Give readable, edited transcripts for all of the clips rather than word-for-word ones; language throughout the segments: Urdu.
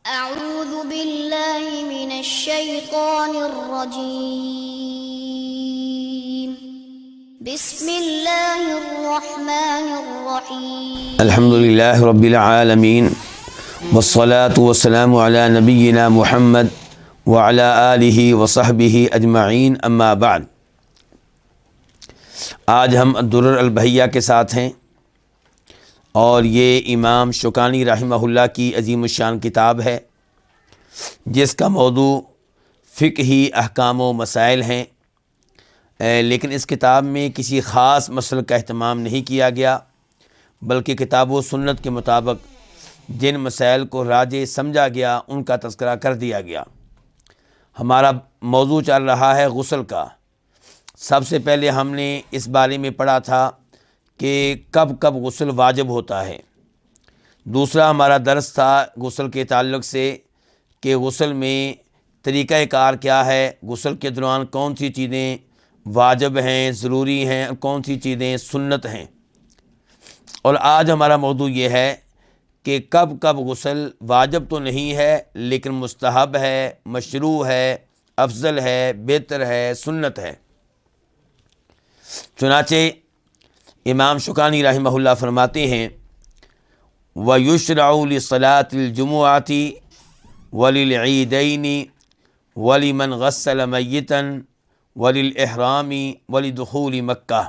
أعوذ بالله من الشيطان الرجيم بسم الله الرحمن الرحيم الحمد للہ رب العالمین والصلاة والسلام علی نبینا محمد وعلی آلہ وصحبہ اجمعین اما بعد۔ آج ہم الدرر البہیہ کے ساتھ ہیں، اور یہ امام شوکانی رحمہ اللہ کی عظیم الشان کتاب ہے جس کا موضوع فقہی احکام و مسائل ہیں، لیکن اس کتاب میں کسی خاص مسئلے کا اہتمام نہیں کیا گیا، بلکہ کتاب و سنت کے مطابق جن مسائل کو راجح سمجھا گیا ان کا تذکرہ کر دیا گیا۔ ہمارا موضوع چل رہا ہے غسل کا۔ سب سے پہلے ہم نے اس بارے میں پڑھا تھا کہ کب کب غسل واجب ہوتا ہے۔ دوسرا ہمارا درس تھا غسل کے تعلق سے کہ غسل میں طریقہ کار کیا ہے، غسل کے دوران کون سی چیزیں واجب ہیں، ضروری ہیں، اور کون سی چیزیں سنت ہیں۔ اور آج ہمارا موضوع یہ ہے کہ کب کب غسل واجب تو نہیں ہے لیکن مستحب ہے، مشروع ہے، افضل ہے، بہتر ہے، سنت ہے۔ چنانچہ امام شوکانی رحمہ اللہ فرماتے ہیں وَيُشْرَعُ لِصَلَاةِ الْجُمُعَةِ وَلِلْعِيدَيْنِ وَلِمَنْ غَسَّلَ مَيِّتًا وَلِلْإِحْرَامِ وَلِدُخُولِ مکہ،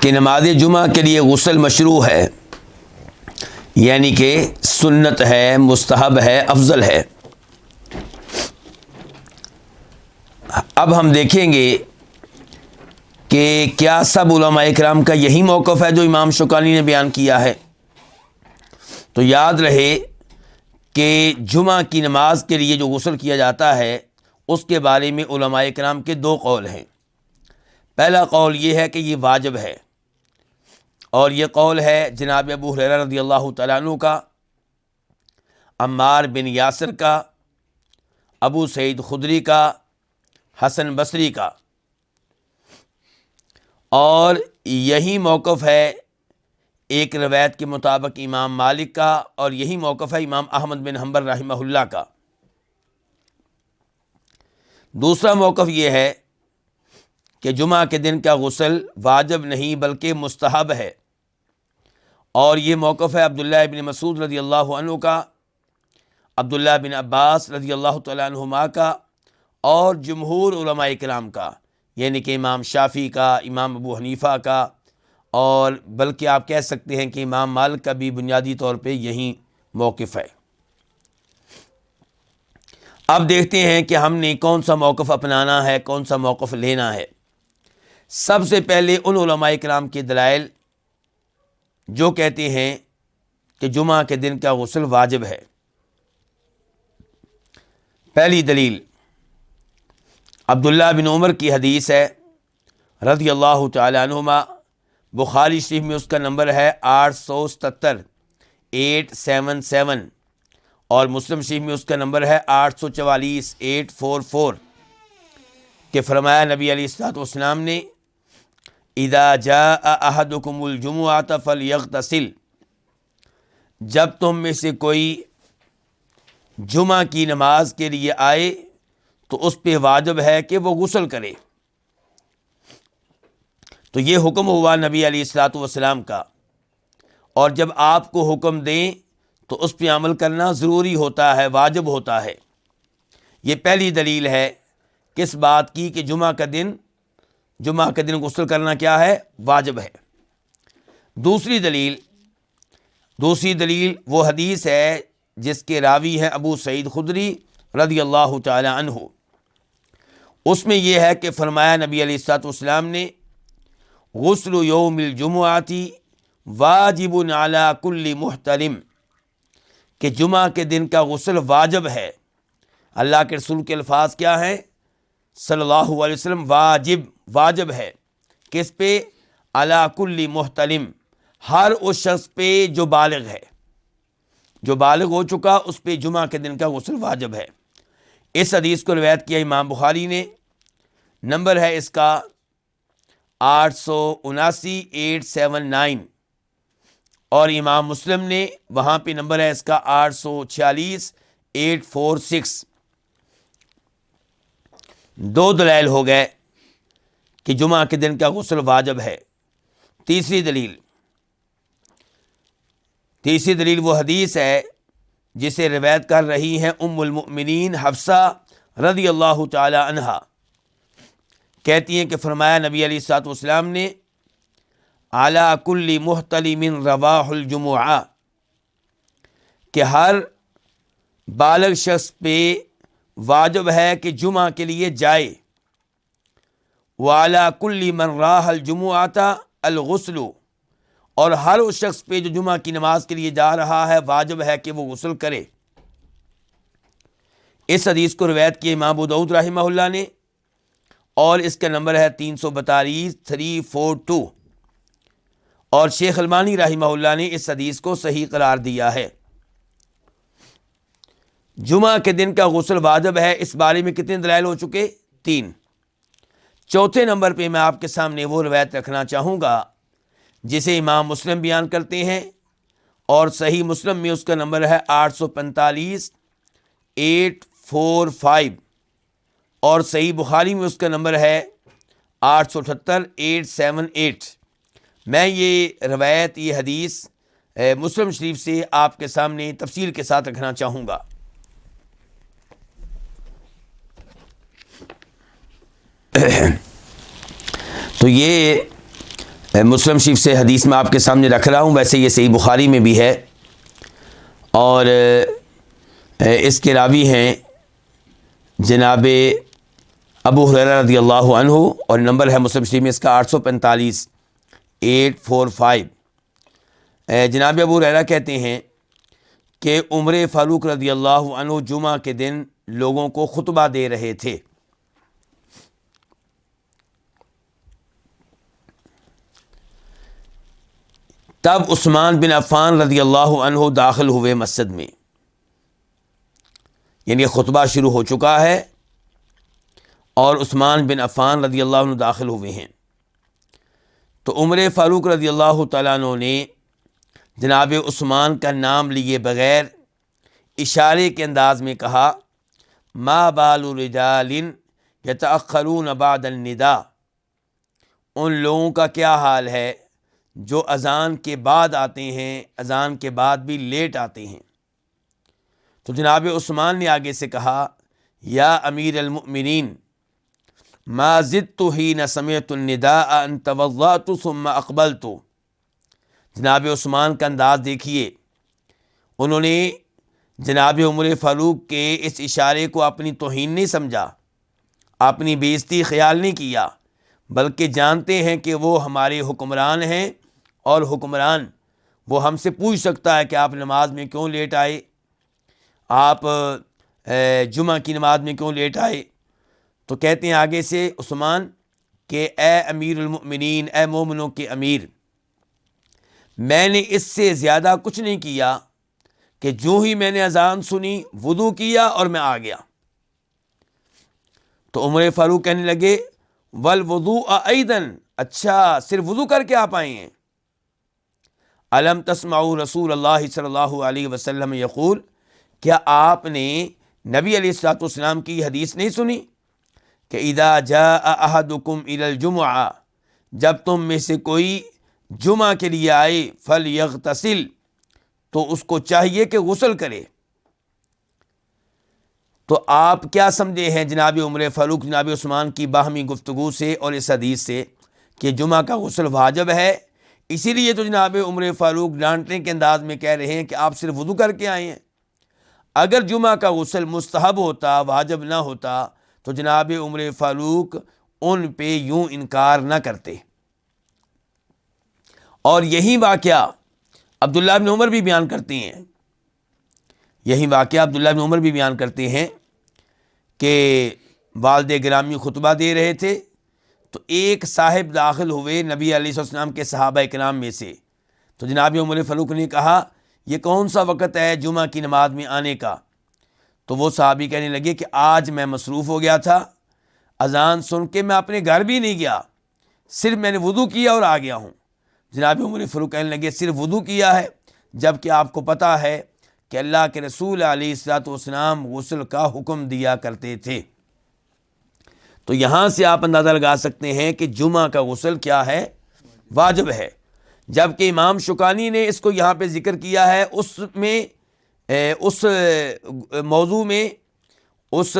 کہ نماز جمعہ کے لیے غسل مشروع ہے، یعنی کہ سنت ہے، مستحب ہے، افضل ہے۔ اب ہم دیکھیں گے کہ کیا سب علماء کرام کا یہی موقف ہے جو امام شوکانی نے بیان کیا ہے؟ تو یاد رہے کہ جمعہ کی نماز کے لیے جو غسل کیا جاتا ہے اس کے بارے میں علماء کرام کے دو قول ہیں۔ پہلا قول یہ ہے کہ یہ واجب ہے، اور یہ قول ہے جناب ابو ہریرہ رضی اللہ تعالیٰ عنہ کا، عمار بن یاسر کا، ابو سعید خدری کا، حسن بصری کا، اور یہی موقف ہے ایک روایت کے مطابق امام مالک کا، اور یہی موقف ہے امام احمد بن حنبل رحمہ اللہ کا۔ دوسرا موقف یہ ہے کہ جمعہ کے دن کا غسل واجب نہیں بلکہ مستحب ہے، اور یہ موقف ہے عبداللہ بن مسعود رضی اللہ عنہ کا، عبداللہ بن عباس رضی اللہ تعالیٰ عنہما کا، اور جمہور علماء کرام کا، یعنی کہ امام شافعی کا، امام ابو حنیفہ کا، اور بلکہ آپ کہہ سکتے ہیں کہ امام مالک کا بھی بنیادی طور پہ یہی موقف ہے۔ اب دیکھتے ہیں کہ ہم نے کون سا موقف اپنانا ہے، کون سا موقف لینا ہے۔ سب سے پہلے ان علماء کرام کے دلائل جو کہتے ہیں کہ جمعہ کے دن کا غسل واجب ہے۔ پہلی دلیل عبداللہ بن عمر کی حدیث ہے رضی اللہ تعالی عنہما، بخاری شریف میں اس کا نمبر ہے 877 877، اور مسلم شریف میں اس کا نمبر ہے 844 844، کہ فرمایا نبی علیہ الصلوۃ والسلام نے اذا جاء احدکم الجمعۃ فلیغتسل، جب تم میں سے کوئی جمعہ کی نماز کے لیے آئے تو اس پہ واجب ہے کہ وہ غسل کرے۔ تو یہ حکم ہوا نبی علیہ الصلوۃ والسلام کا، اور جب آپ کو حکم دیں تو اس پہ عمل کرنا ضروری ہوتا ہے، واجب ہوتا ہے۔ یہ پہلی دلیل ہے کس بات کی کہ جمعہ کا دن غسل کرنا کیا ہے؟ واجب ہے۔ دوسری دلیل وہ حدیث ہے جس کے راوی ہیں ابو سعید خدری رضی اللہ تعالی عنہ۔ اس میں یہ ہے کہ فرمایا نبی علیہ الصلوۃ والسلام نے غسل یوم الجمعۃ واجب علی کل محتلم، کہ جمعہ کے دن کا غسل واجب ہے۔ اللہ کے رسول کے الفاظ کیا ہیں صلی اللہ علیہ وسلم؟ واجب ہے۔ کس پہ؟ علی کل محتلم، ہر اس شخص پہ جو بالغ ہے، جو بالغ ہو چکا اس پہ جمعہ کے دن کا غسل واجب ہے۔ اس حدیث کو روایت کیا امام بخاری نے، نمبر ہے اس کا 879 879، اور امام مسلم نے وہاں پہ نمبر ہے اس کا 846 846۔ دو دلائل ہو گئے کہ جمعہ کے دن کا غسل واجب ہے۔ تیسری دلیل وہ حدیث ہے جسے روایت کر رہی ہیں ام المؤمنین حفصہ رضی اللہ تعالی عنہا۔ کہتی ہیں کہ فرمایا نبی علیہ الصلوۃ والسلام نے علی کل محتلم رواح الجمعہ، کہ ہر بالغ شخص پہ واجب ہے کہ جمعہ کے لیے جائے۔ وعلی کل من راح الجمعۃ الغسل، اور ہر اس شخص پہ جو جمعہ کی نماز کے لیے جا رہا ہے واجب ہے کہ وہ غسل کرے۔ اس حدیث کو روایت کی امام ابو داؤد رحمہ اللہ نے، اور اس کا نمبر ہے 342 اور شیخ البانی رحمہ اللہ نے اس حدیث کو صحیح قرار دیا ہے۔ جمعہ کے دن کا غسل واجب ہے، اس بارے میں کتنے دلائل ہو چکے؟ 3۔ چوتھے نمبر پہ میں آپ کے سامنے وہ روایت رکھنا چاہوں گا جسے امام مسلم بیان کرتے ہیں، اور صحیح مسلم میں اس کا نمبر ہے 845 845، اور صحیح بخاری میں اس کا نمبر ہے 878 878۔ میں یہ روایت، یہ حدیث مسلم شریف سے آپ کے سامنے تفصیل کے ساتھ رکھنا چاہوں گا۔ تو یہ مسلم شریف سے حدیث میں آپ کے سامنے رکھ رہا ہوں، ویسے یہ صحیح بخاری میں بھی ہے، اور اس کے راوی ہیں جناب ابو ہریرہ رضی اللہ عنہ، اور نمبر ہے مسلم شریف میں اس کا 845 845۔ جناب ابو ہریرہ کہتے ہیں کہ عمر فاروق رضی اللہ عنہ جمعہ کے دن لوگوں کو خطبہ دے رہے تھے۔ تب عثمان بن عفان رضی اللہ عنہ داخل ہوئے مسجد میں، یعنی خطبہ شروع ہو چکا ہے اور عثمان بن عفان رضی اللہ عنہ داخل ہوئے ہیں۔ تو عمر فاروق رضی اللہ تعالیٰ عنہ نے جناب عثمان کا نام لیے بغیر اشارے کے انداز میں کہا، ما بال رجال یتأخرون بعد النداء، ان لوگوں کا کیا حال ہے جو اذان کے بعد آتے ہیں، اذان کے بعد بھی لیٹ آتے ہیں۔ تو جناب عثمان نے آگے سے کہا، یا امیر المؤمنین ما زدت حین سمعت النداء ان توضأت ثم اقبلت۔ جناب عثمان کا انداز دیکھیے، انہوں نے جناب عمر فاروق کے اس اشارے کو اپنی توہین نہیں سمجھا، اپنی بے عزتی خیال نہیں کیا، بلکہ جانتے ہیں کہ وہ ہمارے حکمران ہیں، اور حکمران وہ ہم سے پوچھ سکتا ہے کہ آپ نماز میں کیوں لیٹ آئے، آپ جمعہ کی نماز میں کیوں لیٹ آئے۔ تو کہتے ہیں آگے سے عثمان کہ اے امیر المؤمنین، اے مومنوں کے امیر، میں نے اس سے زیادہ کچھ نہیں کیا کہ جو ہی میں نے اذان سنی وضو کیا اور میں آ گیا۔ تو عمر فاروق کہنے لگے، والوضوء ایضاً، اچھا صرف وضو کر کے آپ آئے ہیں؟ الم تسمعوا رسول اللہ صلی اللہ علیہ وسلم یقول، کیا آپ نے نبی علیہ الصلوۃ والسلام کی حدیث نہیں سنی کہ اذا جاء احدکم الی الجمعہ، جب تم میں سے کوئی جمعہ کے لیے آئے فلیغتسل، تو اس کو چاہیے کہ غسل کرے۔ تو آپ کیا سمجھے ہیں جناب عمر فاروق جناب عثمان کی باہمی گفتگو سے اور اس حدیث سے کہ جمعہ کا غسل واجب ہے؟ اسی لیے تو جناب عمر فاروق ڈانٹنے کے انداز میں کہہ رہے ہیں کہ آپ صرف وضو کر کے آئے ہیں۔ اگر جمعہ کا غسل مستحب ہوتا، واجب نہ ہوتا، تو جناب عمر فاروق ان پہ یوں انکار نہ کرتے۔ اور یہی واقعہ عبداللہ بن عمر بھی بیان کرتے ہیں، عبداللہ بن عمر بھی بیان کرتے ہیں کہ والد گرامی خطبہ دے رہے تھے، تو ایک صاحب داخل ہوئے نبی علیہ السلام کے صحابہ کرام میں سے۔ تو جناب عمر فاروق نے کہا، یہ کون سا وقت ہے جمعہ کی نماز میں آنے کا؟ تو وہ صحابی کہنے لگے کہ آج میں مصروف ہو گیا تھا، اذان سن کے میں اپنے گھر بھی نہیں گیا، صرف میں نے وضو کیا اور آ گیا ہوں۔ جناب عمر فاروق کہنے لگے، صرف وضو کیا ہے، جب کہ آپ کو پتہ ہے کہ اللہ کے رسول علیہ الصلوۃ والسلام غسل کا حکم دیا کرتے تھے۔ تو یہاں سے آپ اندازہ لگا سکتے ہیں کہ جمعہ کا غسل کیا ہے؟ واجب ہے، جبکہ امام شوکانی نے اس کو یہاں پہ ذکر کیا ہے اس موضوع میں، اس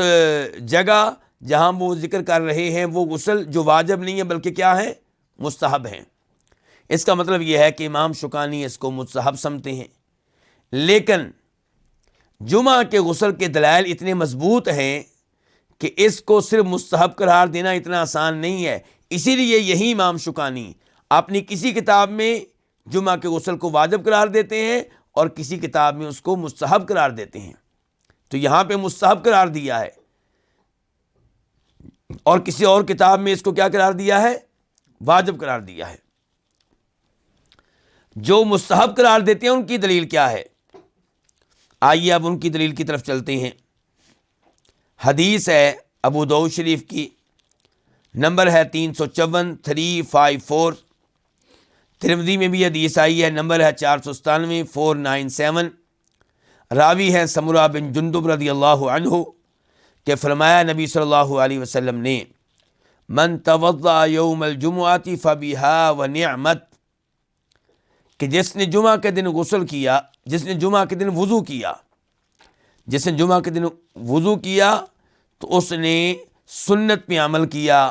جگہ جہاں وہ ذکر کر رہے ہیں وہ غسل جو واجب نہیں ہے بلکہ کیا ہے؟ مستحب ہیں۔ اس کا مطلب یہ ہے کہ امام شوکانی اس کو مستحب سمجھتے ہیں، لیکن جمعہ کے غسل کے دلائل اتنے مضبوط ہیں کہ اس کو صرف مستحب قرار دینا اتنا آسان نہیں ہے۔ اسی لیے یہی امام شوکانی اپنی کسی کتاب میں جمعہ کے غسل کو واجب قرار دیتے ہیں اور کسی کتاب میں اس کو مستحب قرار دیتے ہیں۔ تو یہاں پہ مستحب قرار دیا ہے اور کسی اور کتاب میں اس کو کیا قرار دیا ہے؟ واجب قرار دیا ہے۔ جو مستحب قرار دیتے ہیں ان کی دلیل کیا ہے؟ آئیے اب ان کی دلیل کی طرف چلتے ہیں۔ حدیث ہے ابو داؤد شریف کی، نمبر ہے 354 354، ترمذی میں بھی حدیث آئی ہے، نمبر ہے 497 497۔ راوی ہے سمرہ بن جندب رضی اللہ عنہ کہ فرمایا نبی صلی اللہ علیہ وسلم نے، من توضأ یوم الجمعۃ فبہا ونعمت، کہ جس نے جمعہ کے دن غسل کیا، جس نے جمعہ کے دن وضو کیا، جس نے جمعہ کے دن وضو کیا تو اس نے سنت پہ عمل کیا،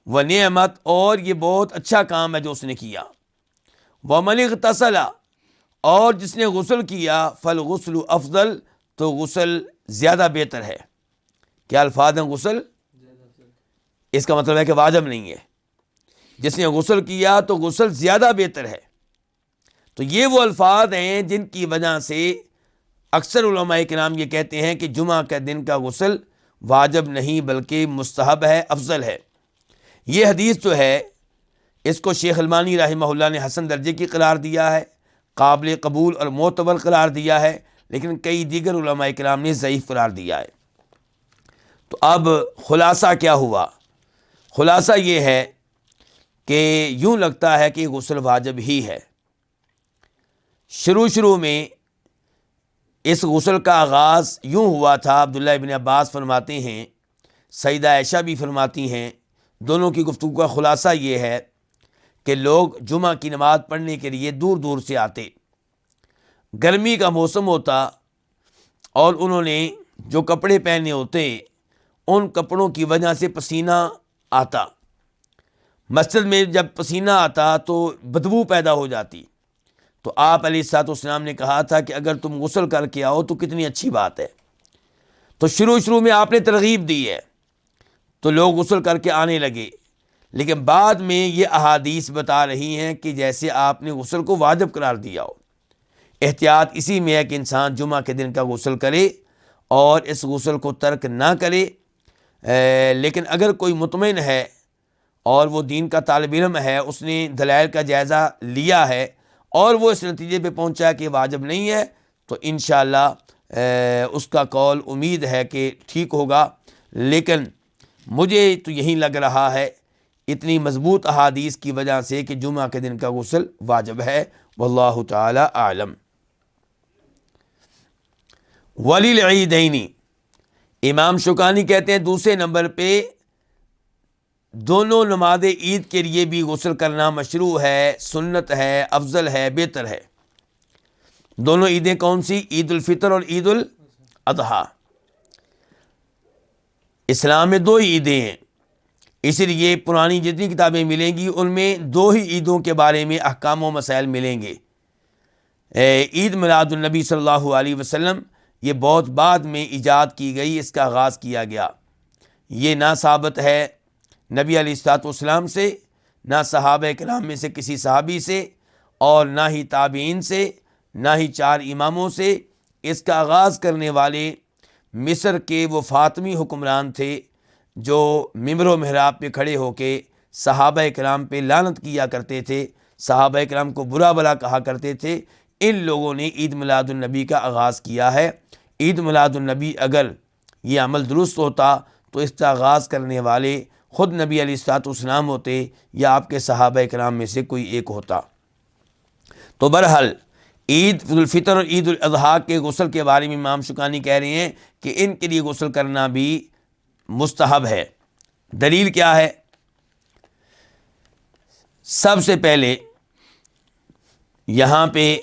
ونعمت، اور یہ بہت اچھا کام ہے جو اس نے کیا، ومن اغتسل، اور جس نے غسل کیا، فالغسل افضل، تو غسل زیادہ بہتر ہے۔ کیا الفاظ ہیں؟ غسل، اس کا مطلب ہے کہ واجب نہیں ہے۔ جس نے غسل کیا تو غسل زیادہ بہتر ہے۔ تو یہ وہ الفاظ ہیں جن کی وجہ سے اکثر علماء کرام یہ کہتے ہیں کہ جمعہ کے دن کا غسل واجب نہیں بلکہ مستحب ہے، افضل ہے۔ یہ حدیث جو ہے اس کو شیخ البانی رحمہ اللہ نے حسن درجے کی قرار دیا ہے، قابل قبول اور معتبر قرار دیا ہے، لیکن کئی دیگر علماء کرام نے ضعیف قرار دیا ہے۔ تو اب خلاصہ کیا ہوا؟ خلاصہ یہ ہے کہ یوں لگتا ہے کہ غسل واجب ہی ہے۔ شروع میں اس غسل کا آغاز یوں ہوا تھا، عبداللہ ابن عباس فرماتے ہیں، سیدہ عائشہ بھی فرماتی ہیں، دونوں کی گفتگو کا خلاصہ یہ ہے کہ لوگ جمعہ کی نماز پڑھنے کے لیے دور دور سے آتے، گرمی کا موسم ہوتا اور انہوں نے جو کپڑے پہنے ہوتے ان کپڑوں کی وجہ سے پسینہ آتا، مسجد میں جب پسینہ آتا تو بدبو پیدا ہو جاتی۔ تو آپ علیہ الصلوۃ والسلام نے کہا تھا کہ اگر تم غسل کر کے آؤ تو کتنی اچھی بات ہے۔ تو شروع میں آپ نے ترغیب دی ہے تو لوگ غسل کر کے آنے لگے، لیکن بعد میں یہ احادیث بتا رہی ہیں کہ جیسے آپ نے غسل کو واجب قرار دیا ہو۔ احتیاط اسی میں ہے کہ انسان جمعہ کے دن کا غسل کرے اور اس غسل کو ترک نہ کرے، لیکن اگر کوئی مطمئن ہے اور وہ دین کا طالب علم ہے، اس نے دلائل کا جائزہ لیا ہے اور وہ اس نتیجے پہ پہنچا کہ واجب نہیں ہے، تو انشاءاللہ اس کا قول امید ہے کہ ٹھیک ہوگا۔ لیکن مجھے تو یہی لگ رہا ہے اتنی مضبوط احادیث کی وجہ سے کہ جمعہ کے دن کا غسل واجب ہے، واللہ تعالی اعلم۔ وللعیدین، امام شوکانی کہتے ہیں دوسرے نمبر پہ دونوں نماز عید کے لیے بھی غسل کرنا مشروع ہے، سنت ہے، افضل ہے، بہتر ہے۔ دونوں عیدیں کون سی؟ عید الفطر اور عید الاضحیٰ۔ اسلام میں دو عیدیں ہیں، اس لیے پرانی جتنی کتابیں ملیں گی ان میں دو ہی عیدوں کے بارے میں احکام و مسائل ملیں گے۔ عید میلاد النبی صلی اللہ علیہ وسلم یہ بہت بعد میں ایجاد کی گئی، اس کا آغاز کیا گیا۔ یہ نہ ثابت ہے نبی علیہ الصلوۃ والسلام سے، نہ صحابہ کرام میں سے کسی صحابی سے، اور نہ ہی تابعین سے، نہ ہی چار اماموں سے۔ اس کا آغاز کرنے والے مصر کے وہ فاطمی حکمران تھے جو ممبر و محراب پہ کھڑے ہو کے صحابہ کرام پہ لعنت کیا کرتے تھے، صحابہ کرام کو برا بھلا کہا کرتے تھے۔ ان لوگوں نے عید میلاد النبی کا آغاز کیا ہے۔ عید میلاد النبی اگر یہ عمل درست ہوتا تو اس کا آغاز کرنے والے خود نبی علیہ الصلوۃ والسلام ہوتے یا آپ کے صحابہ کرام میں سے کوئی ایک ہوتا۔ تو بہرحال عید الفطر اور عید الاضحیٰ کے غسل کے بارے میں امام شوکانی کہہ رہے ہیں کہ ان کے لیے غسل کرنا بھی مستحب ہے۔ دلیل کیا ہے؟ سب سے پہلے یہاں پہ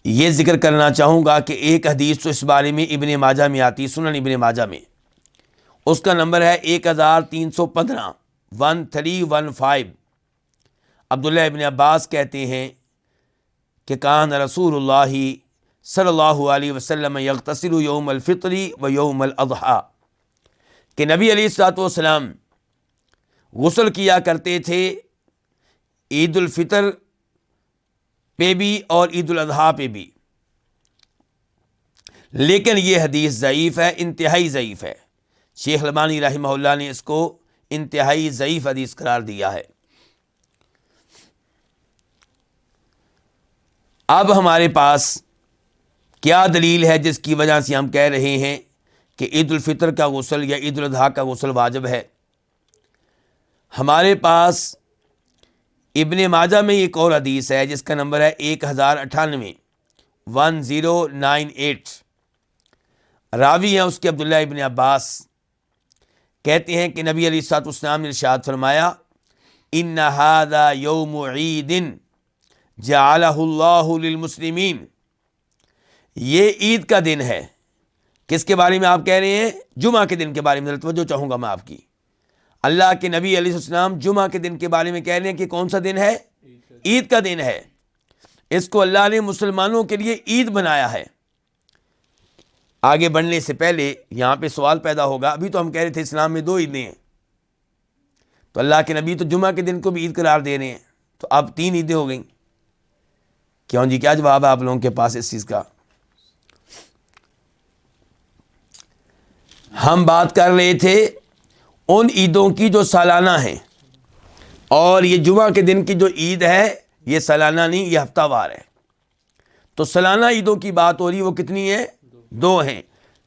یہ ذکر کرنا چاہوں گا کہ ایک حدیث تو اس بارے میں ابن ماجہ میں آتی، سنن ابن ماجہ میں، اس کا نمبر ہے 1315 1315۔ عبداللہ ابن عباس کہتے ہیں کہ کان رسول اللہ صلی اللہ علیہ وسلم یغتسل یوم الفطر و یوم الاضحیٰ، کہ نبی علیہ الصلوۃ والسلام غسل کیا کرتے تھے عید الفطر پہ بھی اور عید الاضحیٰ پہ بھی، لیکن یہ حدیث ضعیف ہے، انتہائی ضعیف ہے۔ شیخ البانی رحمہ اللہ نے اس کو انتہائی ضعیف حدیث قرار دیا ہے۔ اب ہمارے پاس کیا دلیل ہے جس کی وجہ سے ہم کہہ رہے ہیں کہ عید الفطر کا غسل یا عید الاضحیٰ کا غسل واجب ہے؟ ہمارے پاس ابن ماجہ میں ایک اور حدیث ہے جس کا نمبر ہے 1098 1098۔ راوی ہیں اس کے عبداللہ ابن عباس، کہتے ہیں کہ نبی علیہ الصلوۃ والسلام نے ارشاد فرمایا ان ھذا یوم عید جعلہ اللہ للمسلمین، یہ عید کا دن ہے۔ کس کے بارے میں آپ کہہ رہے ہیں؟ جمعہ کے دن کے بارے میں توجہ چاہوں گا میں آپ کی۔ اللہ کے نبی علیہ السلام جمعہ کے دن کے بارے میں کہہ رہے ہیں کہ کون سا دن ہے؟ عید کا دن ہے۔ اس کو اللہ نے مسلمانوں کے لیے عید بنایا ہے۔ آگے بڑھنے سے پہلے یہاں پہ سوال پیدا ہوگا، ابھی تو ہم کہہ رہے تھے اسلام میں 2 عیدیں ہیں، تو اللہ کے نبی تو جمعہ کے دن کو بھی عید قرار دے رہے ہیں، تو اب 3 عیدیں ہو گئیں۔ کیوں جی، کیا جواب ہے آپ لوگوں کے پاس اس چیز کا؟ ہم بات کر رہے تھے ان عیدوں کی جو سالانہ ہیں، اور یہ جمعہ کے دن کی جو عید ہے یہ سالانہ نہیں، یہ ہفتہ وار ہے۔ تو سالانہ عیدوں کی بات ہو رہی، وہ کتنی ہیں؟ 2 ہیں،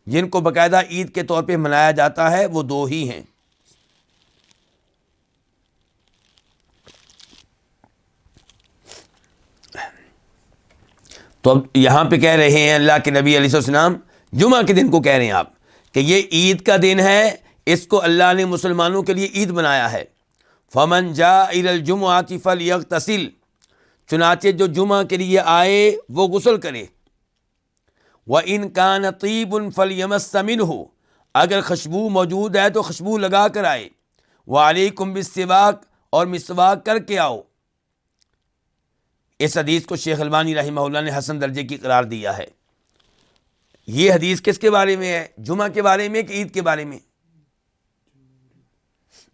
جن کو باقاعدہ عید کے طور پہ منایا جاتا ہے، وہ 2 ہی ہیں۔ تو اب یہاں پہ کہہ رہے ہیں اللہ کے نبی علیہ السلام جمعہ کے دن کو کہہ رہے ہیں آپ کہ یہ عید کا دن ہے، اس کو اللہ نے مسلمانوں کے لیے عید بنایا ہے۔ فمن جاء الی الجمعۃ فلیغتسل، چنانچہ جو جمعہ کے لیے آئے وہ غسل کرے۔ وَإِن كَانَ طِيبٌ فَلْيَمَسَّ مِنْهُ، اگر خوشبو موجود ہے تو خوشبو لگا کر آئے۔ وَعَلَيْكُمْ بِالسِّوَاكِ، اور مسواک کر کے آؤ۔ اس حدیث کو شیخ البانی رحمہ اللہ نے حسن درجے کی قرار دیا ہے۔ یہ حدیث کس کے بارے میں ہے؟ جمعہ کے بارے میں کہ عید کے بارے میں؟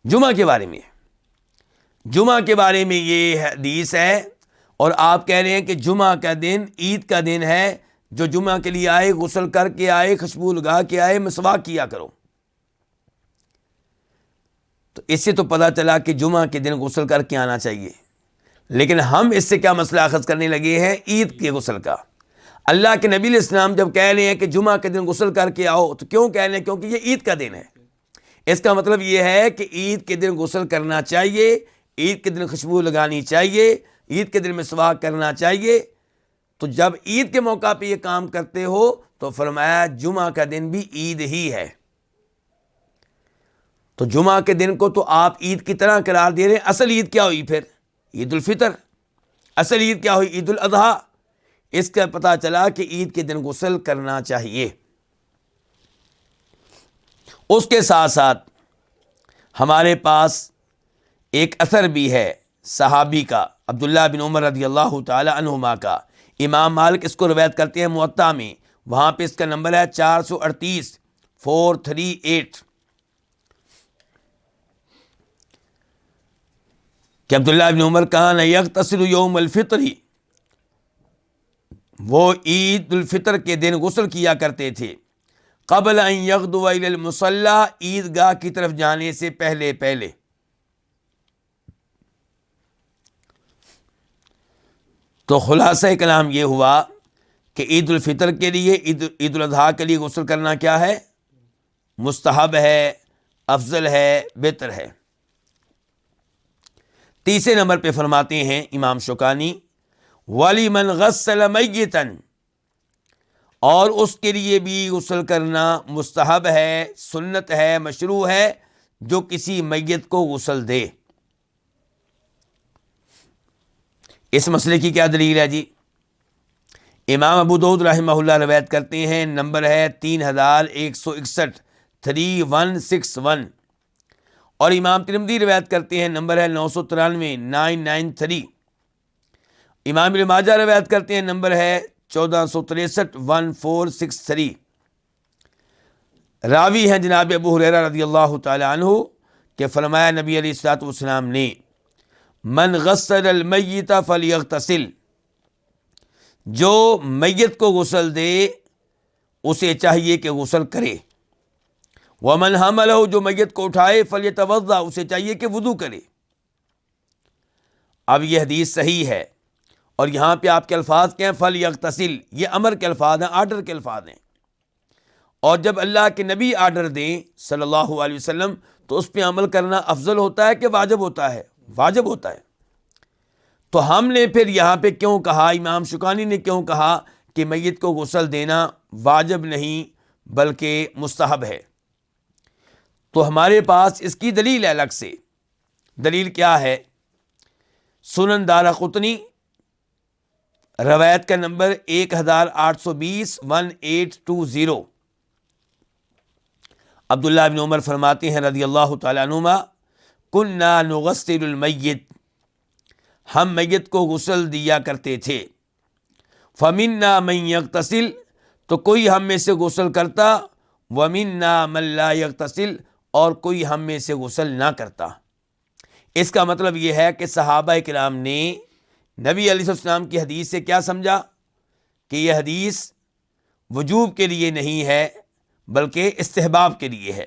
جمعہ کے بارے میں۔ جمعہ کے بارے میں یہ حدیث ہے، اور آپ کہہ رہے ہیں کہ جمعہ کا دن عید کا دن ہے، جو جمعہ کے لیے آئے غسل کر کے آئے، خوشبو لگا کے آئے، مسواک کیا کرو۔ تو اس سے تو پتہ چلا کہ جمعہ کے دن غسل کر کے آنا چاہیے، لیکن ہم اس سے کیا مسئلہ اخذ کرنے لگے ہیں؟ عید کے غسل کا۔ اللہ کے نبی علیہ السلام جب کہہ رہے ہیں کہ جمعہ کے دن غسل کر کے آؤ، تو کیوں کہہ رہے ہیں؟ کیونکہ یہ عید کا دن ہے۔ اس کا مطلب یہ ہے کہ عید کے دن غسل کرنا چاہیے، عید کے دن خوشبو لگانی چاہیے، عید کے دن مسواک کرنا چاہیے۔ تو جب عید کے موقع پہ یہ کام کرتے ہو تو فرمایا جمعہ کا دن بھی عید ہی ہے۔ تو جمعہ کے دن کو تو آپ عید کی طرح قرار دے رہے ہیں۔ اصل عید کیا ہوئی پھر؟ عید الفطر۔ اصل عید کیا ہوئی؟ عید الاضحیٰ۔ اس کا پتہ چلا کہ عید کے دن غسل کرنا چاہیے۔ اس کے ساتھ ساتھ ہمارے پاس ایک اثر بھی ہے صحابی کا، عبداللہ بن عمر رضی اللہ تعالی عنہما کا۔ امام مالک اس کو روایت کرتے ہیں موطا میں، وہاں پہ اس کا نمبر ہے 438 438، کہ عبداللہ بن عمر کان یغتسل یوم الفطر، وہ عید الفطر کے دن غسل کیا کرتے تھے، قبل ان یغدو الی المصلی، عیدگاہ کی طرف جانے سے پہلے پہلے۔ تو خلاصہ کلام یہ ہوا کہ عید الفطر کے لیے، عید الاضحیٰ کے لیے غسل کرنا کیا ہے؟ مستحب ہے، افضل ہے، بہتر ہے۔ تیسرے نمبر پہ فرماتے ہیں امام شوکانی وَلِمَنْ غَسَّلَ مَيِّتًا، اور اس کے لیے بھی غسل کرنا مستحب ہے، سنت ہے، مشروع ہے، جو کسی میت کو غسل دے۔ اس مسئلے کی کیا دلیل ہے جی؟ امام ابو داؤد رحمہ اللہ روایت کرتے ہیں، نمبر ہے 3161، 3161، اور امام ترمذی روایت کرتے ہیں، نمبر ہے 993، 993، امام ابن ماجہ روایت کرتے ہیں، نمبر ہے 1463، 1463۔ راوی ہیں جناب ابو ہریرہ رضی اللہ تعالی عنہ کہ فرمایا نبی علیہ الصلوۃ والسلام نے، من غسل المیت فلیغتسل، جو میت کو غسل دے اسے چاہیے کہ غسل کرے، ومن حملہ، جو میت کو اٹھائے، فلیتوضا، اسے چاہیے کہ وضو کرے۔ اب یہ حدیث صحیح ہے، اور یہاں پہ آپ کے الفاظ کیا ہیں؟ فلیغتسل، یہ امر کے الفاظ ہیں، آرڈر کے الفاظ ہیں، اور جب اللہ کے نبی آرڈر دیں صلی اللہ علیہ وسلم تو اس پہ عمل کرنا افضل ہوتا ہے کہ واجب ہوتا ہے؟ واجب ہوتا ہے۔ تو ہم نے پھر یہاں پہ کیوں کہا، امام شوکانی نے کیوں کہا کہ میت کو غسل دینا واجب نہیں بلکہ مستحب ہے؟ تو ہمارے پاس اس کی دلیل ہے الگ سے۔ دلیل کیا ہے؟ سنن دارقطنی روایت کا نمبر 1820، 1820، عبداللہ بن عمر فرماتے ہیں رضی اللہ تعالیٰ عنہما، کننا نغسل المیت، ہم میت کو غسل دیا کرتے تھے، فمنا من یغتسل، تو کوئی ہم میں سے غسل کرتا، ومنا من لا یغتسل، اور کوئی ہم میں سے غسل نہ کرتا۔ اس کا مطلب یہ ہے کہ صحابہ کرام نے نبی علیہ السلام کی حدیث سے کیا سمجھا کہ یہ حدیث وجوب کے لیے نہیں ہے بلکہ استحباب کے لیے ہے۔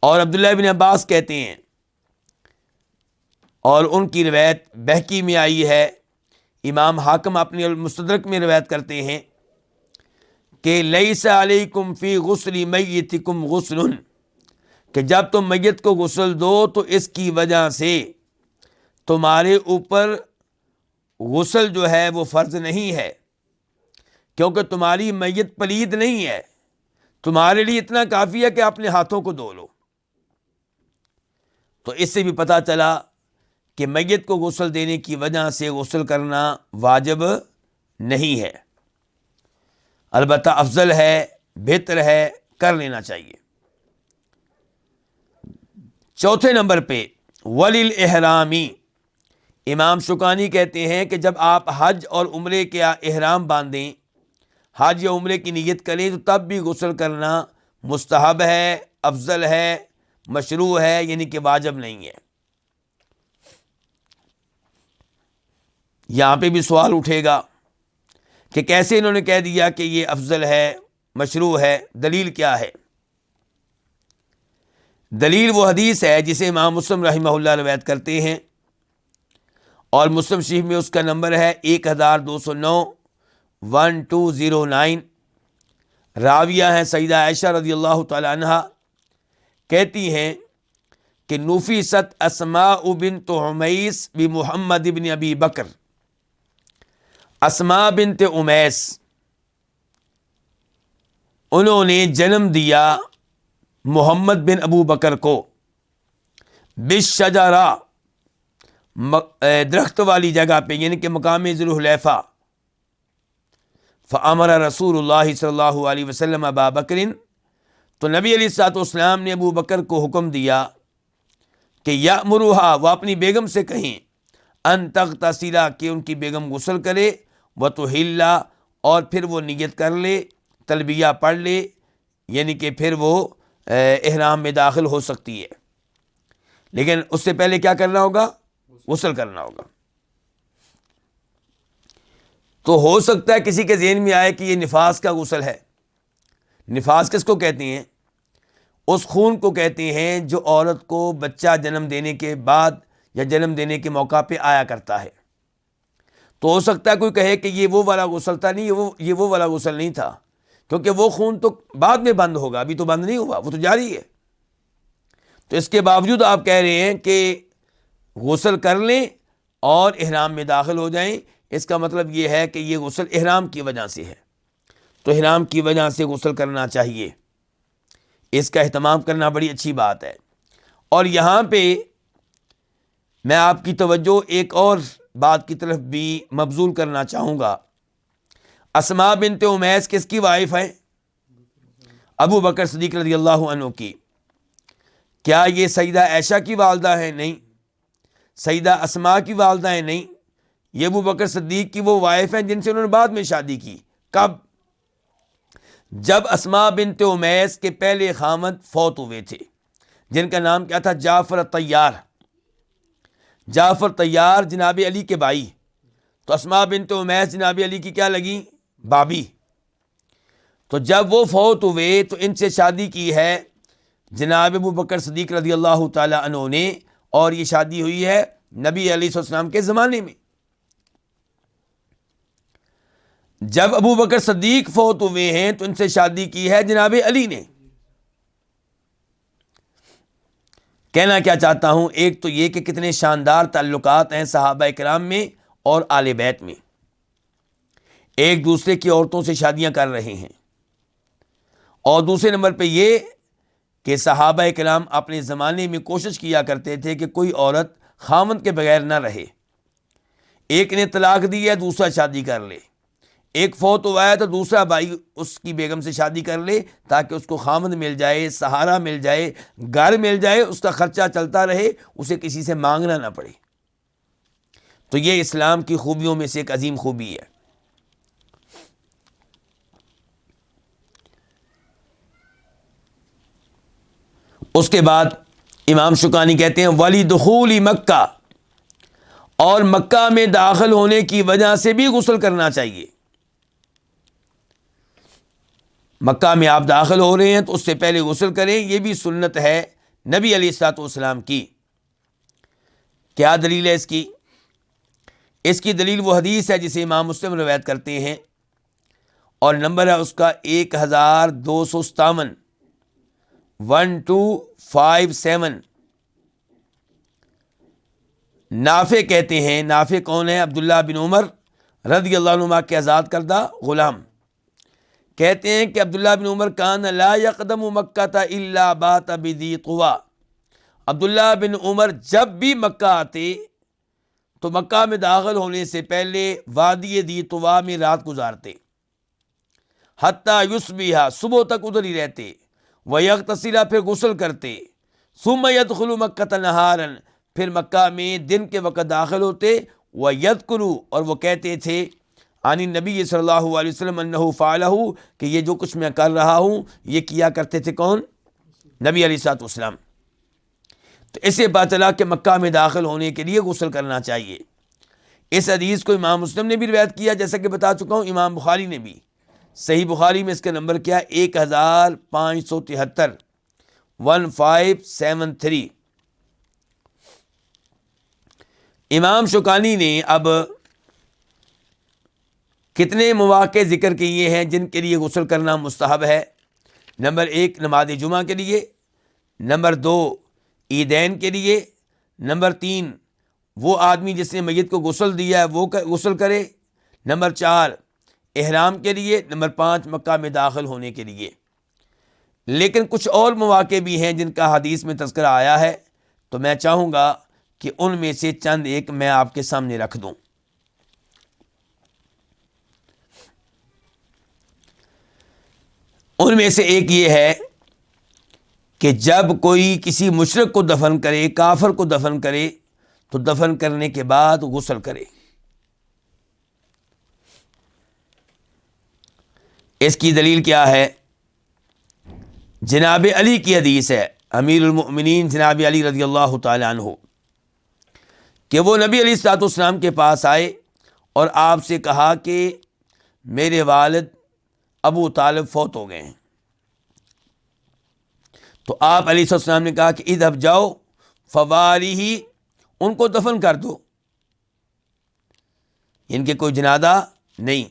اور عبداللہ بن عباس کہتے ہیں، اور ان کی روایت بہقی میں آئی ہے، امام حاکم اپنے المستدرک میں روایت کرتے ہیں کہ لیس علیکم فی غسل میتکم غسل، کہ جب تم میت کو غسل دو تو اس کی وجہ سے تمہارے اوپر غسل جو ہے وہ فرض نہیں ہے، کیونکہ تمہاری میت پلید نہیں ہے، تمہارے لیے اتنا کافی ہے کہ اپنے ہاتھوں کو دھو لو۔ تو اس سے بھی پتہ چلا کہ میت کو غسل دینے کی وجہ سے غسل کرنا واجب نہیں ہے، البتہ افضل ہے، بہتر ہے، کر لینا چاہیے۔ چوتھے نمبر پہ وللاحرامی، امام شوکانی کہتے ہیں کہ جب آپ حج اور عمرے کا احرام باندھیں، حج یا عمرے کی نیت کریں، تو تب بھی غسل کرنا مستحب ہے، افضل ہے، مشروع ہے، یعنی کہ واجب نہیں ہے۔ یہاں پہ بھی سوال اٹھے گا کہ کیسے انہوں نے کہہ دیا کہ یہ افضل ہے، مشروع ہے، دلیل کیا ہے؟ دلیل وہ حدیث ہے جسے امام مسلم رحمہ اللہ روایت کرتے ہیں، اور مسلم شریف میں اس کا نمبر ہے 1209، 1209۔ راویہ ہیں سیدہ عائشہ رضی اللہ تعالی عنہا، کہتی ہیں کہ نفست اسماء بنت عمیس بمحمد بن ابی بکر، اسماء بنت امیس انہوں نے جنم دیا محمد بن ابو بکر کو، بالشجرہ، درخت والی جگہ پہ، یعنی کہ مقام ذوالحلیفہ۔ فامر رسول اللہ صلی اللہ علیہ وسلم ابا بکر، تو نبی علیہ الصلوۃ والسلام نے ابو بکر کو حکم دیا کہ یامرھا، وہ اپنی بیگم سے کہیں، ان تغتسل، کہ ان کی بیگم غسل کرے، وتحل، اور پھر وہ نیت کر لے، تلبیہ پڑھ لے، یعنی کہ پھر وہ احرام میں داخل ہو سکتی ہے، لیکن اس سے پہلے کیا کرنا ہوگا؟ غسل کرنا ہوگا۔ تو ہو سکتا ہے کسی کے ذہن میں آئے کہ یہ نفاس کا غسل ہے۔ نفاس کس کو کہتے ہیں؟ اس خون کو کہتے ہیں جو عورت کو بچہ جنم دینے کے بعد یا جنم دینے کے موقع پہ آیا کرتا ہے۔ تو ہو سکتا ہے کوئی کہے کہ یہ وہ والا غسل تھا، نہیں، یہ وہ والا غسل نہیں تھا، کیونکہ وہ خون تو بعد میں بند ہوگا، ابھی تو بند نہیں ہوا، وہ تو جاری ہے۔ تو اس کے باوجود آپ کہہ رہے ہیں کہ غسل کر لیں اور احرام میں داخل ہو جائیں، اس کا مطلب یہ ہے کہ یہ غسل احرام کی وجہ سے ہے، تو احرام کی وجہ سے غسل کرنا چاہیے، اس کا اہتمام کرنا بڑی اچھی بات ہے۔ اور یہاں پہ میں آپ کی توجہ ایک اور بات کی طرف بھی مبذول کرنا چاہوں گا۔ اسماء بنت امیس کس کی وائف ہیں؟ ابو بکر صدیق رضی اللہ عنہ کی۔ کیا یہ سیدہ عائشہ کی والدہ ہیں؟ نہیں۔ سیدہ اسماء کی والدہ ہیں؟ نہیں۔ یہ ابو بکر صدیق کی وہ وائف ہیں جن سے انہوں نے بعد میں شادی کی۔ کب؟ جب اسماء بنت امیس کے پہلے خامد فوت ہوئے تھے، جن کا نام کیا تھا؟ جعفر طیار۔ جعفر طیار جناب علی کے بھائی، تو اسماء بنت امیس جناب علی کی کیا لگی؟ بابی۔ تو جب وہ فوت ہوئے تو ان سے شادی کی ہے جناب ابو بکر صدیق رضی اللہ تعالی عنہ نے، اور یہ شادی ہوئی ہے نبی علیہ السلام کے زمانے میں۔ جب ابو بکر صدیق فوت ہوئے ہیں تو ان سے شادی کی ہے جناب علی نے۔ کہنا کیا چاہتا ہوں، ایک تو یہ کہ کتنے شاندار تعلقات ہیں صحابہ کرام میں اور آل بیت میں، ایک دوسرے کی عورتوں سے شادیاں کر رہے ہیں، اور دوسرے نمبر پہ یہ کہ صحابہ کرام اپنے زمانے میں کوشش کیا کرتے تھے کہ کوئی عورت خامند کے بغیر نہ رہے، ایک نے طلاق دی ہے دوسرا شادی کر لے، ایک فوت ہوا ہے تو دوسرا بھائی اس کی بیگم سے شادی کر لے تاکہ اس کو خامند مل جائے، سہارا مل جائے، گھر مل جائے، اس کا خرچہ چلتا رہے، اسے کسی سے مانگنا نہ پڑے۔ تو یہ اسلام کی خوبیوں میں سے ایک عظیم خوبی ہے۔ اس کے بعد امام شوکانی کہتے ہیں ولی دخول مکہ، اور مکہ میں داخل ہونے کی وجہ سے بھی غسل کرنا چاہیے۔ مکہ میں آپ داخل ہو رہے ہیں تو اس سے پہلے غسل کریں، یہ بھی سنت ہے نبی علیہ الصلوۃ والسلام کی۔ کیا دلیل ہے اس کی؟ اس کی دلیل وہ حدیث ہے جسے امام مسلم روایت کرتے ہیں، اور نمبر ہے اس کا 1257، 1257۔ نافع کہتے ہیں، نافع کون ہے؟ عبداللہ بن عمر رضی اللہ عنہما کے آزاد کردہ غلام۔ کہتے ہیں کہ عبداللہ بن عمر کان لا یقدم مکہ الا بات بذی طویٰ۔ عبداللہ بن عمر جب بھی مکہ آتے تو مکہ میں داخل ہونے سے پہلے وادی ذی طویٰ میں رات گزارتے، حتیٰ یصبح، صبح تک ادھر ہی رہتے، ویغتسل، پھر غسل کرتے، ثم یدخل مکہ نہارا، پھر مکہ میں دن کے وقت داخل ہوتے، ویذکر، اور وہ کہتے تھے عن نبی صلی اللہ علیہ وسلم انہ فعلہ، کہ یہ جو کچھ میں کر رہا ہوں یہ کیا کرتے تھے کون؟ نبی علیہ الصلوۃ والسلام۔ تو اسے پتہ چلا کہ مکہ میں داخل ہونے کے لیے غسل کرنا چاہیے۔ اس حدیث کو امام مسلم نے بھی روایت کیا، جیسا کہ بتا چکا ہوں، امام بخاری نے بھی۔ صحیح بخاری میں اس کا نمبر کیا؟ 1573، 1573۔ امام شوکانی نے اب کتنے مواقع ذکر کیے ہیں جن کے لیے غسل کرنا مستحب ہے؟ نمبر 1 نماز جمعہ کے لیے، نمبر 2 عیدین کے لیے، نمبر 3 وہ آدمی جس نے میت کو غسل دیا ہے وہ غسل کرے، نمبر 4 احرام کے لیے، نمبر 5 مکہ میں داخل ہونے کے لیے۔ لیکن کچھ اور مواقع بھی ہیں جن کا حدیث میں تذکرہ آیا ہے، تو میں چاہوں گا کہ ان میں سے چند ایک میں آپ کے سامنے رکھ دوں۔ ان میں سے ایک یہ ہے کہ جب کوئی کسی مشرک کو دفن کرے، کافر کو دفن کرے، تو دفن کرنے کے بعد غسل کرے۔ اس کی دلیل کیا ہے؟ جناب علی کی حدیث ہے، امیر المؤمنین جناب علی رضی اللہ تعالی عنہ، کہ وہ نبی علیہ الصلوۃ والسلام کے پاس آئے اور آپ سے کہا کہ میرے والد ابو طالب فوت ہو گئے ہیں۔ تو آپ علیہ السلام نے کہا کہ اذهب، جاؤ، فواریہ، ان کو دفن کر دو، ان کے کوئی جنازہ نہیں۔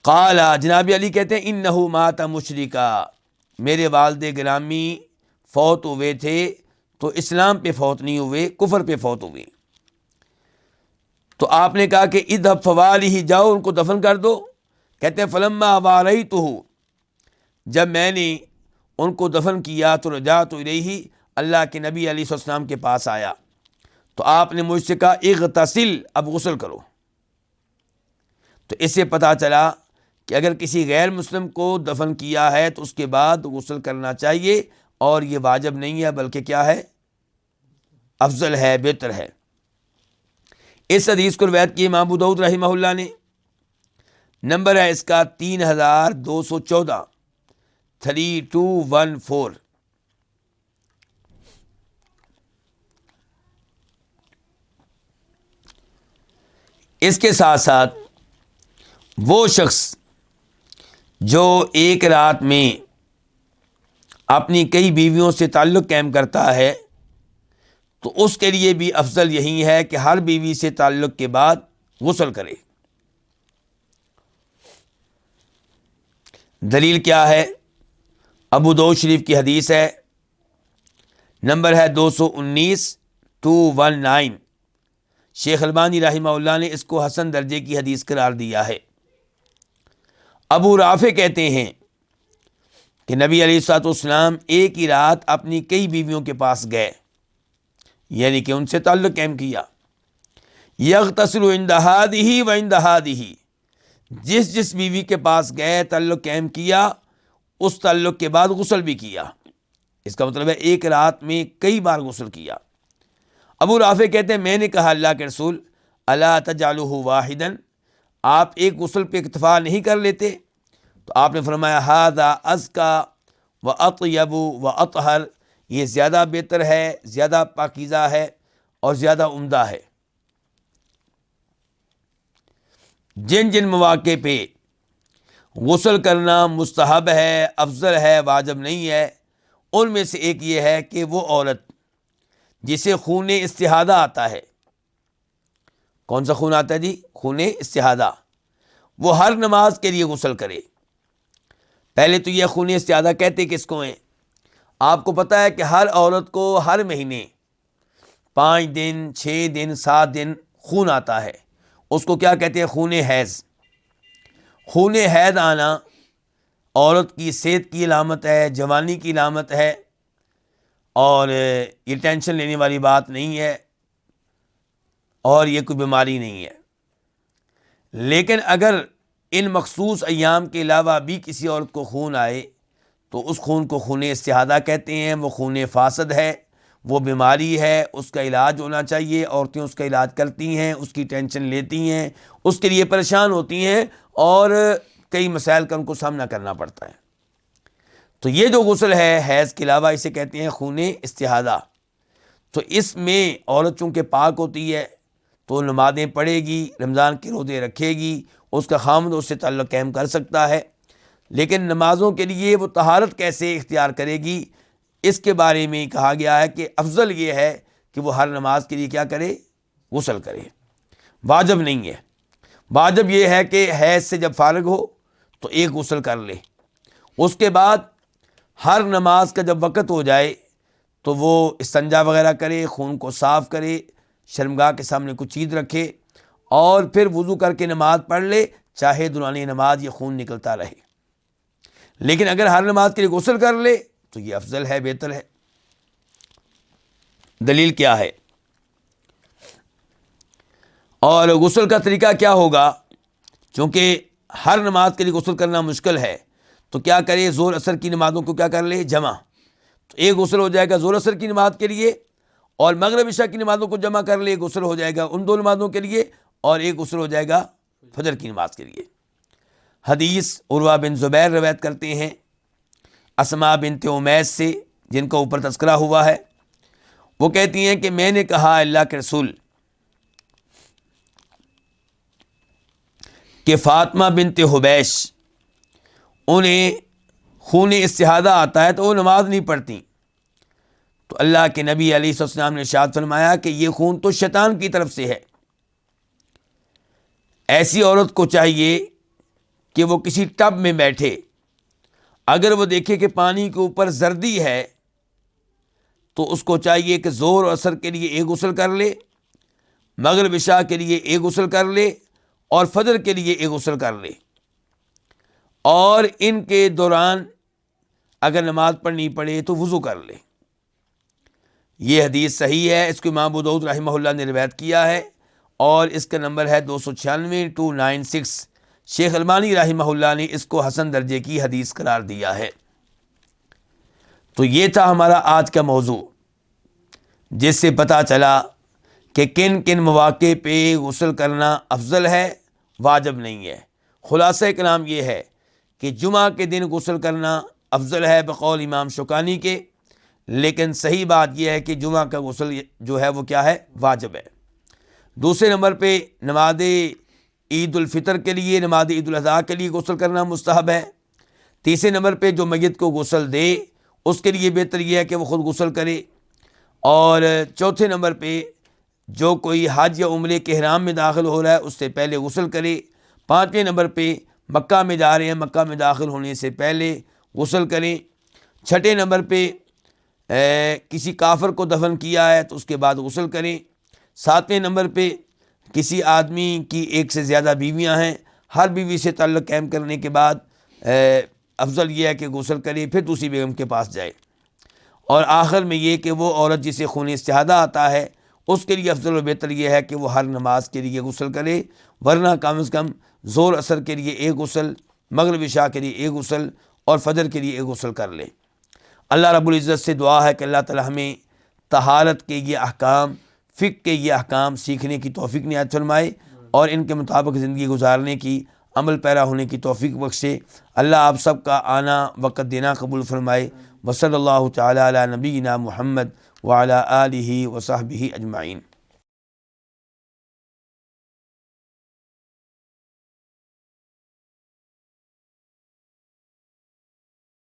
قال، جناب علی کہتے ہیں انہ مات مشرکا، میرے والد گرامی فوت ہوئے تھے تو اسلام پہ فوت نہیں ہوئے، کفر پہ فوت ہوئے۔ تو آپ نے کہا کہ اذهب فوالیہ، جاؤ ان کو دفن کر دو. کہتے ہیں فلما والیتہ، جب میں نے ان کو دفن کیا تو رجعت الیہ، اللہ کے نبی علیہ السلام کے پاس آیا تو آپ نے مجھ سے کہا اغتسل، اب غسل کرو. تو اس سے پتہ چلا کہ اگر کسی غیر مسلم کو دفن کیا ہے تو اس کے بعد غسل کرنا چاہیے، اور یہ واجب نہیں ہے بلکہ کیا ہے، افضل ہے، بہتر ہے. اس حدیث کو روایت کی امام ابو داؤد رحمہ اللہ نے. نمبر ہے اس کا 3214، 3214. اس کے ساتھ ساتھ وہ شخص جو ایک رات میں اپنی کئی بیویوں سے تعلق قائم کرتا ہے تو اس کے لیے بھی افضل یہی ہے کہ ہر بیوی سے تعلق کے بعد غسل کرے. دلیل کیا ہے؟ ابو داؤد شریف کی حدیث ہے، نمبر ہے 219 شیخ البانی رحمہ اللہ نے اس کو حسن درجے کی حدیث قرار دیا ہے. ابو رافع کہتے ہیں کہ نبی علیہ الصلوۃ والسلام ایک ہی رات اپنی کئی بیویوں کے پاس گئے، یعنی کہ ان سے تعلق قائم کیا. یغتسل عند ہذہ و عند ہذہ، جس بیوی کے پاس گئے تعلق قائم کیا، اس تعلق کے بعد غسل بھی کیا. اس کا مطلب ہے ایک رات میں کئی بار غسل کیا. ابو رافع کہتے ہیں میں نے کہا اللہ کے رسول الا تجعلہ واحدا، آپ ایک غسل پہ اکتفا نہیں کر لیتے؟ تو آپ نے فرمایا ھذا ازکا و اطیب و اطہر، یہ زیادہ بہتر ہے، زیادہ پاکیزہ ہے اور زیادہ عمدہ ہے. جن جن مواقع پہ غسل کرنا مستحب ہے، افضل ہے، واجب نہیں ہے، ان میں سے ایک یہ ہے کہ وہ عورت جسے خون استحاضہ آتا ہے. کون سا خون آتا ہے جی؟ خون استحاضہ. وہ ہر نماز کے لیے غسل کرے. پہلے تو یہ خون استحاضہ کہتے کس کو ہیں؟ آپ کو پتہ ہے کہ ہر عورت کو ہر مہینے 5 دن 6 دن 7 دن خون آتا ہے، اس کو کیا کہتے ہیں؟ خون حیض. خون حیض آنا عورت کی صحت کی علامت ہے، جوانی کی علامت ہے، اور یہ ٹینشن لینے والی بات نہیں ہے، اور یہ کوئی بیماری نہیں ہے. لیکن اگر ان مخصوص ایام کے علاوہ بھی کسی عورت کو خون آئے تو اس خون کو خون استحاضہ کہتے ہیں. وہ خون فاسد ہے، وہ بیماری ہے، اس کا علاج ہونا چاہیے. عورتیں اس کا علاج کرتی ہیں، اس کی ٹینشن لیتی ہیں، اس کے لیے پریشان ہوتی ہیں، اور کئی مسائل کا ان کو سامنا کرنا پڑتا ہے. تو یہ جو غسل ہے حیض کے علاوہ اسے کہتے ہیں خون استحاضہ. تو اس میں عورت چونکہ پاک ہوتی ہے تو نمازیں پڑھے گی، رمضان کے روزے رکھے گی، اس کا خامد اس سے تعلق قائم کر سکتا ہے. لیکن نمازوں کے لیے وہ طہارت کیسے اختیار کرے گی، اس کے بارے میں کہا گیا ہے کہ افضل یہ ہے کہ وہ ہر نماز کے لیے کیا کرے؟ غسل کرے. واجب نہیں ہے. واجب یہ ہے کہ حیض سے جب فارغ ہو تو ایک غسل کر لے، اس کے بعد ہر نماز کا جب وقت ہو جائے تو وہ استنجا وغیرہ کرے، خون کو صاف کرے، شرمگاہ کے سامنے کچھ چیز رکھے، اور پھر وضو کر کے نماز پڑھ لے، چاہے دوران نماز یہ خون نکلتا رہے. لیکن اگر ہر نماز کے لیے غسل کر لے تو یہ افضل ہے، بہتر ہے. دلیل کیا ہے؟ اور غسل کا طریقہ کیا ہوگا؟ چونکہ ہر نماز کے لیے غسل کرنا مشکل ہے تو کیا کرے؟ زور اثر کی نمازوں کو کیا کر لے؟ جمع. تو ایک غسل ہو جائے گا زور اثر کی نماز کے لیے، اور مغرب عشاء کی نمازوں کو جمع کر لے، غسل ہو جائے گا ان 2 نمازوں کے لیے، اور ایک غسل ہو جائے گا فجر کی نماز کے لیے. حدیث عروہ بن زبیر روایت کرتے ہیں اسماء بنت امیس سے، جن کا اوپر تذکرہ ہوا ہے. وہ کہتی ہیں کہ میں نے کہا اللہ کے رسول کہ فاطمہ بنت حبیش انہیں خون استحاضہ آتا ہے تو وہ نماز نہیں پڑھتی. تو اللہ کے نبی علیہ السلام نے ارشاد فرمایا کہ یہ خون تو شیطان کی طرف سے ہے. ایسی عورت کو چاہیے کہ وہ کسی ٹب میں بیٹھے، اگر وہ دیکھے کہ پانی کے اوپر زردی ہے تو اس کو چاہیے کہ زور اور اثر کے لیے ایک غسل کر لے، مغرب عشاء کے لیے ایک غسل کر لے اور فجر کے لیے ایک غسل کر لے، اور ان کے دوران اگر نماز پڑھنی پڑے تو وضو کر لے۔ یہ حدیث صحیح ہے، اس کو امام ابو داؤد رحمہ اللہ نے روایت کیا ہے، اور اس کا نمبر ہے 296 شیخ البانی رحمہ اللہ نے اس کو حسن درجے کی حدیث قرار دیا ہے۔ تو یہ تھا ہمارا آج کا موضوع، جس سے پتہ چلا کہ کن کن مواقع پہ غسل کرنا افضل ہے، واجب نہیں ہے۔ خلاصہ کلام یہ ہے کہ جمعہ کے دن غسل کرنا افضل ہے بقول امام شوکانی کے، لیکن صحیح بات یہ ہے کہ جمعہ کا غسل جو ہے وہ کیا ہے، واجب ہے۔ دوسرے نمبر پہ نماز عید الفطر کے لیے، نماز عید الاضحیٰ کے لیے غسل کرنا مستحب ہے۔ تیسرے نمبر پہ جو میت کو غسل دے اس کے لیے بہتر یہ ہے کہ وہ خود غسل کرے، اور چوتھے نمبر پہ جو کوئی حج یا عمرے کے احرام میں داخل ہو رہا ہے اس سے پہلے غسل کرے۔ پانچویں نمبر پہ مکہ میں جا رہے ہیں، مکہ میں داخل ہونے سے پہلے غسل کریں۔ چھٹے نمبر پہ کسی کافر کو دفن کیا ہے تو اس کے بعد غسل کریں۔ ساتویں نمبر پہ کسی آدمی کی ایک سے زیادہ بیویاں ہیں، ہر بیوی سے تعلق قائم کرنے کے بعد افضل یہ ہے کہ غسل کرے، پھر دوسری بیگم کے پاس جائے۔ اور آخر میں یہ کہ وہ عورت جسے خون استحاضہ آتا ہے اس کے لیے افضل و بہتر یہ ہے کہ وہ ہر نماز کے لیے غسل کرے، ورنہ کم از کم ظہر عصر کے لیے ایک غسل، مغرب عشاء کے لیے ایک غسل اور فجر کے لیے ایک غسل کر لے۔ اللہ رب العزت سے دعا ہے کہ اللہ تعالی ہمیں طہارت کے یہ احکام، فقہ کے یہ احکام سیکھنے کی توفیق عنایت فرمائے، اور ان کے مطابق زندگی گزارنے کی، عمل پیرا ہونے کی توفیق بخشے۔ اللہ آپ سب کا آنا وقت دینا قبول فرمائے۔ وصلی اللہ تعالی علی نبینا محمد وعلی آلہ وصحبہ اجمعین۔